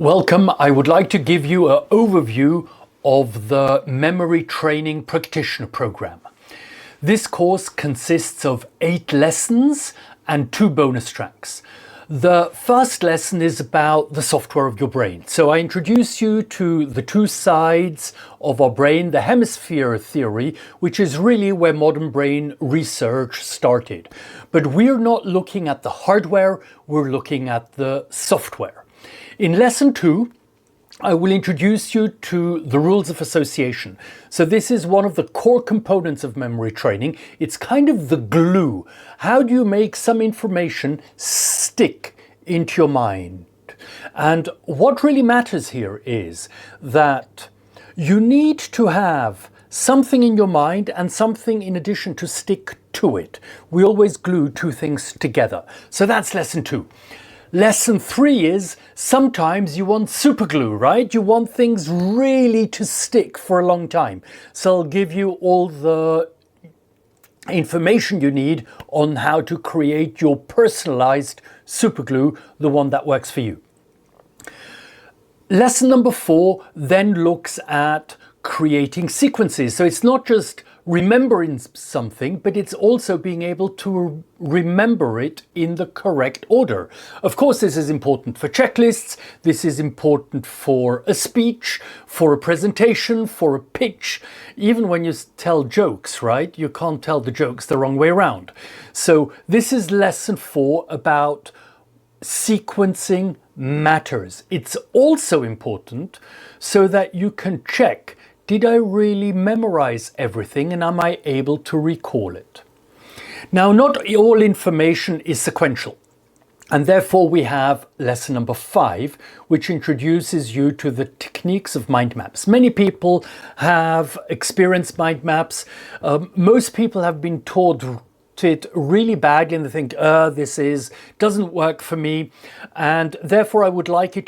Welcome. I would like to give you an overview of the Memory Training Practitioner Program. This course consists of 8 lessons and 2 bonus tracks. The first lesson is about the software of your brain. So I introduce you to the 2 sides of our brain, the hemisphere theory, which is really where modern brain research started. But we're not looking at the hardware, we're looking at the software. In lesson 2, I will introduce you to the rules of association. So this is one of the core components of memory training. It's kind of the glue. How do you make some information stick into your mind? And what really matters here is that you need to have something in your mind and something in addition to stick to it. We always glue 2 things together. So that's lesson 2. Lesson 3 is sometimes you want super glue, right? You want things really to stick for a long time. So I'll give you all the information you need on how to create your personalized super glue, the one that works for you. Lesson number 4 then looks at creating sequences. So it's not just remembering something, but it's also being able to remember it in the correct order. Of course, this is important for checklists, this is important for a speech, for a presentation, for a pitch, even when you tell jokes, right? You can't tell the jokes the wrong way around. So this is lesson 4 about sequencing matters. It's also important so that you can check, did I really memorize everything and am I able to recall it? Now, not all information is sequential, and therefore we have lesson number 5, which introduces you to the techniques of mind maps. Many people have experienced mind maps. Most people have been taught it really badly and they think, this doesn't work for me, and therefore I would like you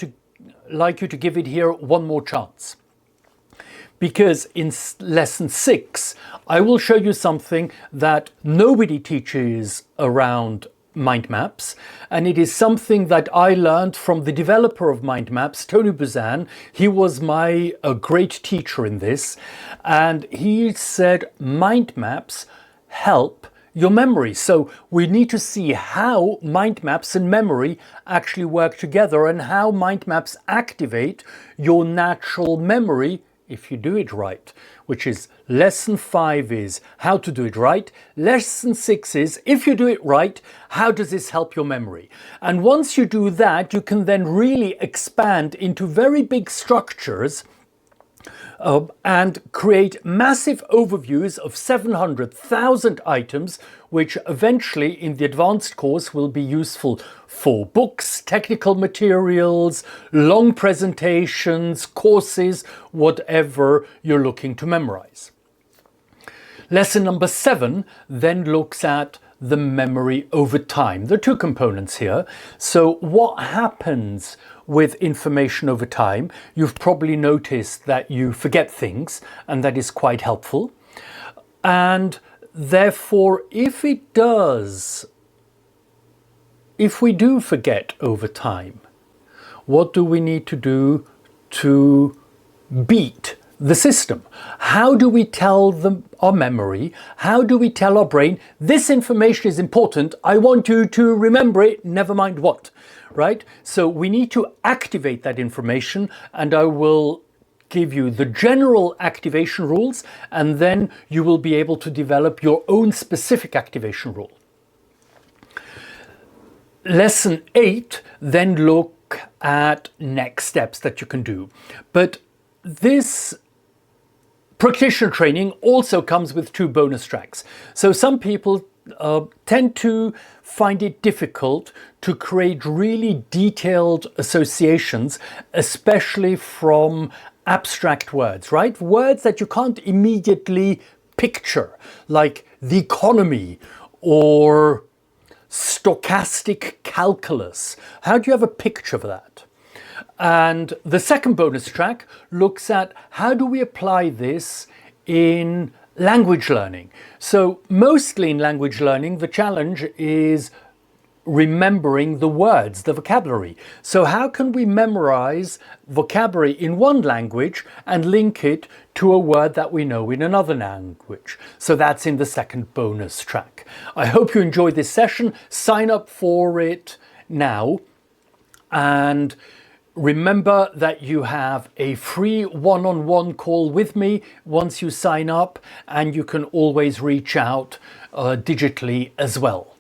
to give it here one more chance. Because in lesson 6, I will show you something that nobody teaches around mind maps, and it is something that I learned from the developer of mind maps, Tony Buzan. He was my great teacher in this, and he said mind maps help your memory. So we need to see how mind maps and memory actually work together and how mind maps activate your natural memory if you do it right, which is lesson 5 is how to do it right. Lesson 6 is, if you do it right, how does this help your memory? And once you do that, you can then really expand into very big structures and create massive overviews of 700,000 items, which eventually in the advanced course will be useful for books, technical materials, long presentations, courses, whatever you're looking to memorize. Lesson number 7 then looks at the memory over time. There are 2 components here. So what happens with information over time? You've probably noticed that you forget things, and that is quite helpful. And therefore, if we do forget over time, what do we need to do to beat the system? How do we tell our memory, how do we tell our brain, this information is important, I want you to remember it, never mind what, right? So we need to activate that information, and I will give you the general activation rules, and then you will be able to develop your own specific activation rule. Lesson 8 then look at next steps that you can do. But this practitioner training also comes with 2 bonus tracks. So some people tend to find it difficult to create really detailed associations, especially from abstract words, right? Words that you can't immediately picture, like the economy or stochastic calculus. How do you have a picture of that? And the second bonus track looks at how do we apply this in language learning. So mostly in language learning, the challenge is remembering the words, the vocabulary. So how can we memorize vocabulary in one language and link it to a word that we know in another language? So that's in the second bonus track. I hope you enjoyed this session. Sign up for it now. And remember that you have a free one-on-one call with me once you sign up, and you can always reach out digitally as well.